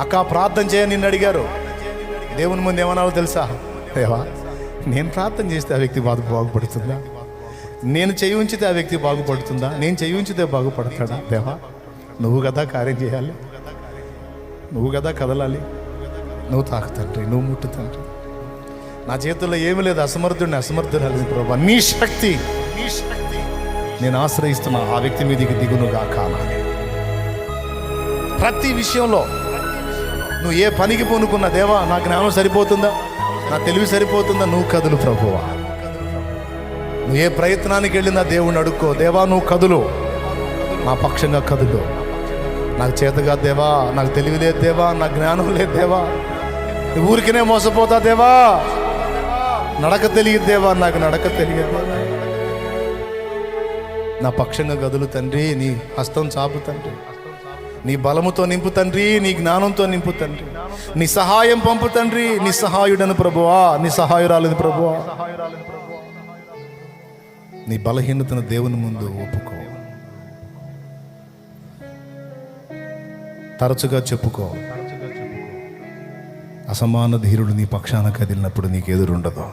అక్క ప్రార్థన చేయని నిన్ను అడిగారు. దేవుని ముందు ఏమన్నావో తెలుసా? దేవా, నేను ప్రార్థన చేస్తే ఆ వ్యక్తి బాగుపడుతుందా? నేను చేయి ఉంచితే ఆ వ్యక్తి బాగుపడుతుందా? నేను చేయి ఉంచితే బాగుపడతాడా? దేవా, నువ్వు కదా కార్యం చేయాలి, నువ్వు కదా కదలాలి, నువ్వు తాకు తండ్రి, నువ్వు ముట్టు తండ్రి. నా చేతుల్లో ఏమీ లేదు, అసమర్థురాలి ప్రభా, నీ శక్తి నేను ఆశ్రయిస్తున్నా, ఆ వ్యక్తి మీదకి దిగునుగా కానాలి. ప్రతి విషయంలో నువ్వు ఏ పనికి పూనుకున్నా, దేవా నా జ్ఞానం సరిపోతుందా, నా తెలివి సరిపోతుందా, నువ్వు కదులు ప్రభువా. నువ్వు ఏ ప్రయత్నానికి వెళ్ళినా దేవుణ్ణి అడుక్కో, దేవా నువ్వు కదులు, నా పక్షంగా కదులు. నాకు చేతగా దేవా, నాకు తెలివి లేదు దేవా, నాకు జ్ఞానం లేదు దేవా, ఊరికినే మోసపోతా దేవా, నడక తెలియదు దేవా, నాకు నడక తెలియదు, నా పక్షంగా గదులు తండ్రి. నీ హస్తం చాపు తండ్రి, నీ బలముతో నింపు తండ్రి, నీ జ్ఞానంతో నింపు తండ్రి, నీ సహాయం పంపు తండ్రి. నీ సహాయుడను ప్రభువా, నీ సహాయురాలని ప్రభువా. నీ బలహీనతను దేవుని ముందు ఒప్పుకో, తరచుగా చెప్పుకో. అసమాన ధీరుడు నీ పక్షాన కదిలినప్పుడు నీకు ఎదురుండదు.